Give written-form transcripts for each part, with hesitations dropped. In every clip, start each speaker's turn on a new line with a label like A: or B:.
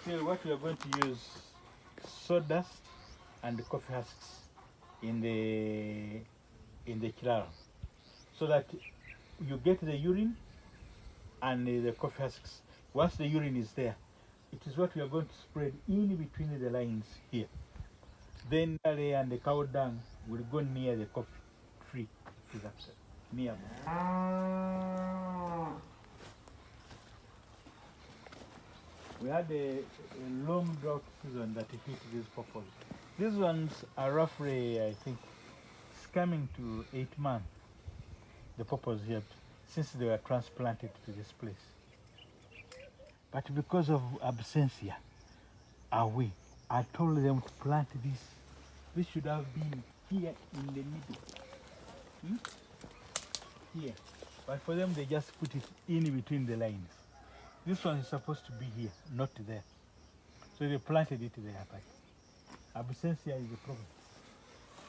A: Still, what we are going to use sawdust and coffee husks in the kilala, so that you get the urine and the coffee husks. Once the urine is there, it is what we are going to spread in between the lines here. Then and the cow dung will go near the coffee tree. Near. We had a long drought season that hit these purples. These ones are roughly, I think, it's coming to 8 months, the purples here, since they were transplanted to this place. But because of absentia, I told them to plant this. This should have been here in the middle. Here. But for them, they just put it in between the lines. This one is supposed to be here, not there. So they planted it there. But absentia is the problem.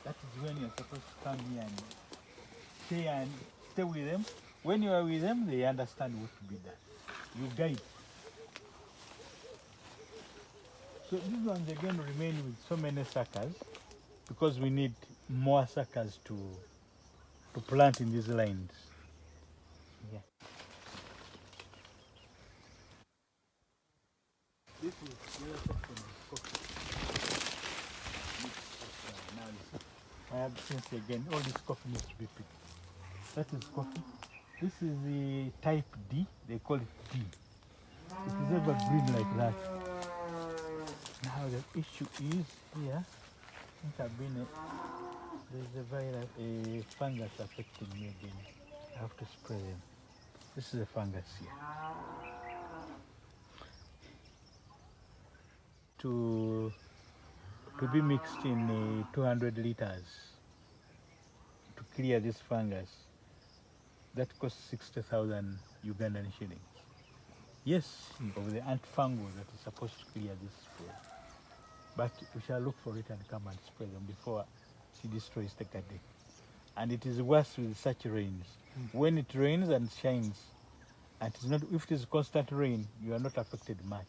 A: That is when you're supposed to come here and stay with them. When you are with them, they understand what to be done. You guide. So these ones again remain with so many suckers because we need more suckers to plant in these lines. Yeah. This is the other section of coffee. Now listen. I have since again, all this coffee needs to be picked. That is coffee. This is the type D, they call it D. It is ever green like that. Now the issue is here, there's a fungus affecting me again. I have to spray them. This is a fungus here. To be mixed in 200 liters to clear this fungus. That costs 60,000 Ugandan shillings. Yes, of the antifungal that is supposed to clear this spray. But we shall look for it and come and spray them before she destroys the garden. And it is worse with such rains. When it rains and shines, and it is not, if it is constant rain, you are not affected much.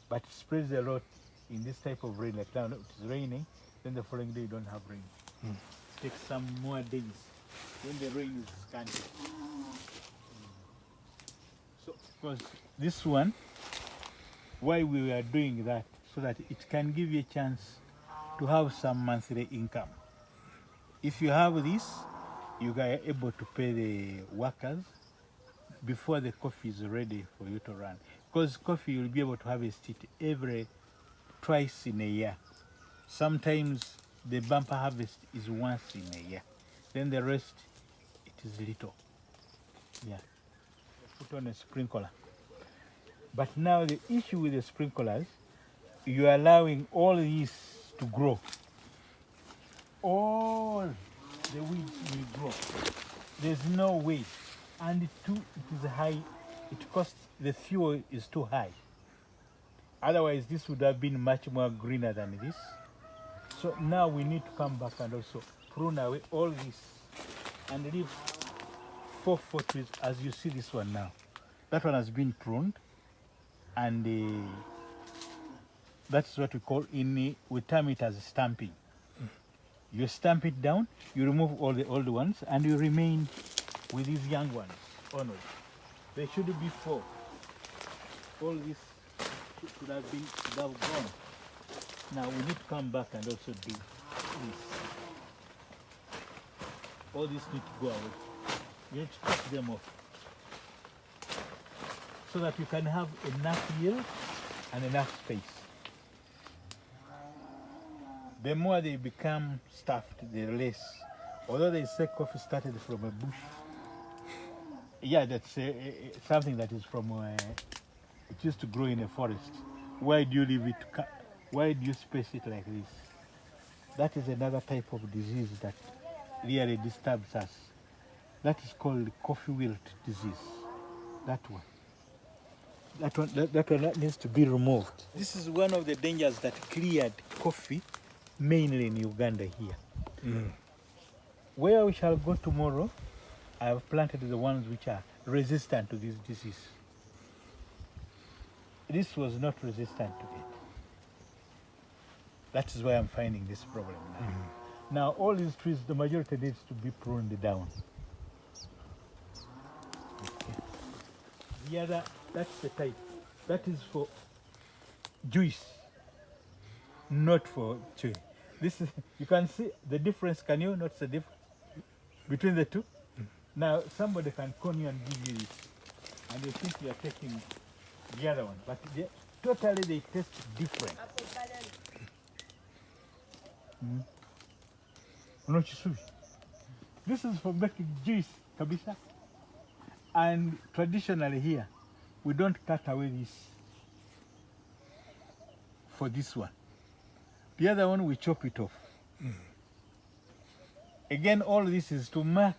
A: But it spreads a lot in this type of rain. Like now it is raining, then the following day you don't have rain. It takes some more days when the rain is scanty. So, because this one, why we are doing that, so that it can give you a chance to have some monthly income. If you have this, you are able to pay the workers before the coffee is ready for you to run. Because coffee, you'll be able to harvest it twice in a year. Sometimes the bumper harvest is once in a year. Then the rest, it is little. Yeah. Put on a sprinkler. But now the issue with the sprinklers, you are allowing all these to grow. All the weeds will grow. There's no way. And it is high. It costs, the fuel is too high. Otherwise, this would have been much more greener than this. So now we need to come back and also prune away all this and leave 4 trees, as you see this one now. That one has been pruned, and that's what we call, we term it as stamping. You stamp it down, you remove all the old ones, and you remain with these young ones onward. There should be 4. All this should have gone. Now we need to come back and also do this. All this need to go away. You need to cut them off, so that you can have enough yield and enough space. The more they become stuffed, the less. Although they say coffee started from a bush, yeah, that's something that is from, it used to grow in a forest. Why do you leave it, why do you space it like this? That is another type of disease that really disturbs us. That is called coffee wilt disease. That one. That one needs to be removed. This is one of the dangers that cleared coffee, mainly in Uganda here. Where we shall go tomorrow, I have planted the ones which are resistant to this disease. This was not resistant to it. That is why I'm finding this problem now. Now all these trees, the majority needs to be pruned down. Okay. The other, that's the type. That is for juice, not for chewing. This is, you can see the difference. Can you notice the difference between the two? Now somebody can call you and give you this, and they think you are taking the other one, but totally they taste different. This is for making juice, kabisa. And traditionally here, we don't cut away this for this one. The other one, we chop it off. Again, all this is to mark,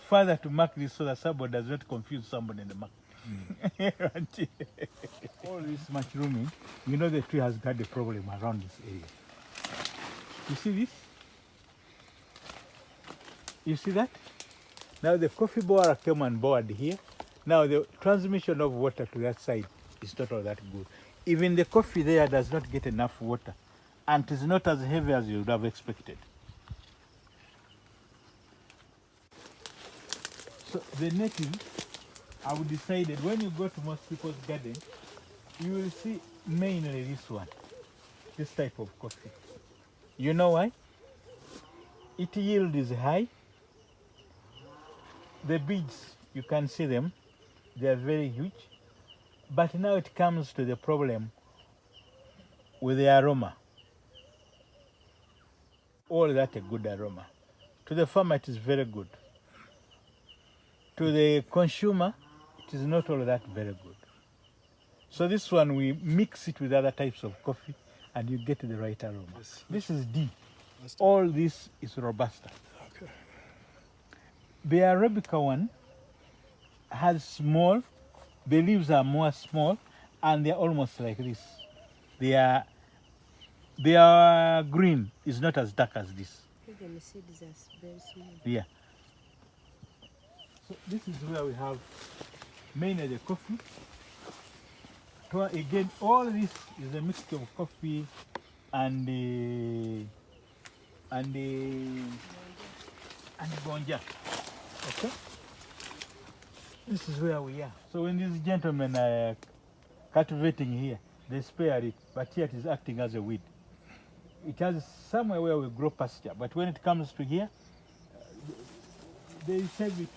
A: further to mark this so that somebody does not confuse somebody in the market. All this mushrooming, you know the tree has got a problem around this area. You see this? You see that? Now the coffee borer came on board here. Now the transmission of water to that side is not all that good. Even the coffee there does not get enough water, and it is not as heavy as you would have expected. So the native, I would decided when you go to most people's garden, you will see mainly this one, this type of coffee. You know why? Its yield is high. The beads, you can see them, they are very huge. But now it comes to the problem with the aroma. All that a good aroma. To the farmer, it is very good. To the consumer, it is not all that very good. So this one, we mix it with other types of coffee and you get the right aroma. This is D. All this is Robusta. Okay. The Arabica one has small, the leaves are more small, and they're almost like this. They are green, it's not as dark as this.
B: Even the seeds are very small.
A: Yeah. So this is where we have mainly the coffee. So again, all this is a mixture of coffee and gonja. Okay. This is where we are. So when these gentlemen are cultivating here, they spare it, but here it is acting as a weed. It has somewhere where we grow pasture, but when it comes to here, they save it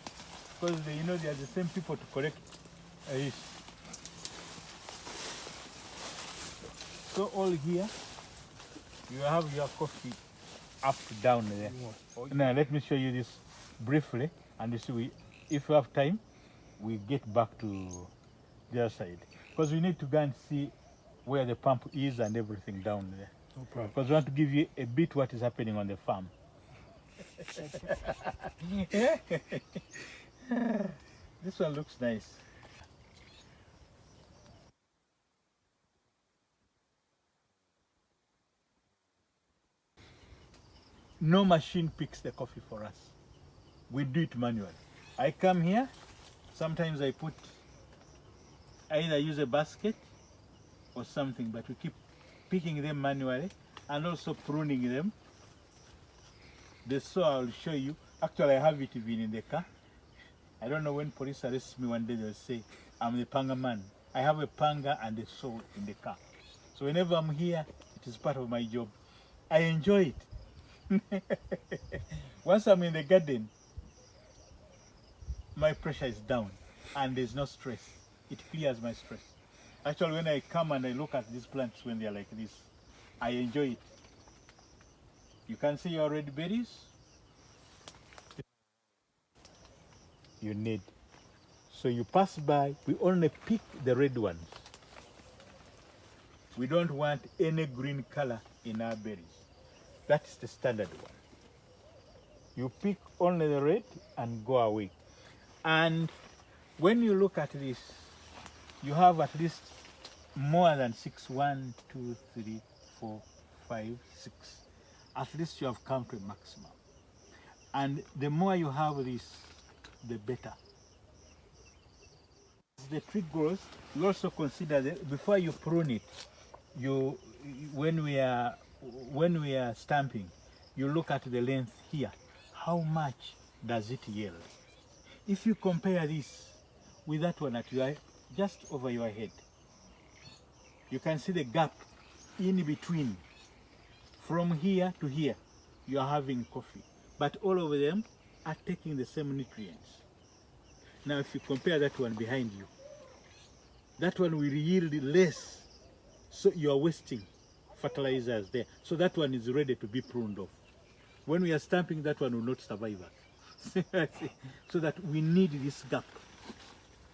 A: because they, they are the same people to collect it. So all here, you have your coffee up down there. Now let me show you this briefly, and you see, if we have time, we get back to the other side because we need to go and see where the pump is and everything down there. No problem. Because we want to give you a bit what is happening on the farm. This one looks nice. No machine picks the coffee for us. We do it manually. I come here, sometimes I either use a basket or something, but we keep picking them manually and also pruning them. The saw I'll show you. Actually, I have it even in the car. I don't know, when police arrest me one day, they'll say, I'm the panga man. I have a panga and a saw in the car. So whenever I'm here, it is part of my job. I enjoy it. Once I'm in the garden, my pressure is down and there's no stress. It clears my stress. Actually, when I come and I look at these plants when they're like this, I enjoy it. You can see your red berries. You need. So you pass by, we only pick the red ones. We don't want any green color in our berries. That is the standard one. You pick only the red and go away. And when you look at this, you have at least more than 6. 1, 2, 3, 4, 5, 6. At least you have come to a maximum. And the more you have this, the better. As the tree grows, you also consider that before you prune it, when we are when we are stamping, you look at the length here. How much does it yield? If you compare this with that one at your, just over your head, you can see the gap in between. From here to here, you are having coffee, but all of them are taking the same nutrients. Now, if you compare that one behind you, that one will yield less, so you are wasting fertilizers there. So that one is ready to be pruned off. When we are stamping, that one will not survive us. So that we need this gap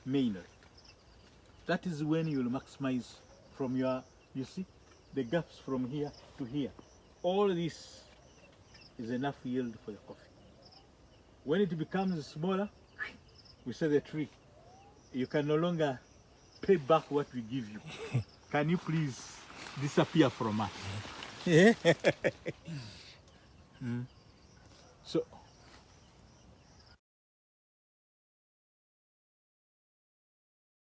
A: mainly. That is when you will maximize from your, you see, the gaps from here to here. All this is enough yield for the coffee. When it becomes smaller, we say the tree, you can no longer pay back what we give you. Can you please disappear from us? So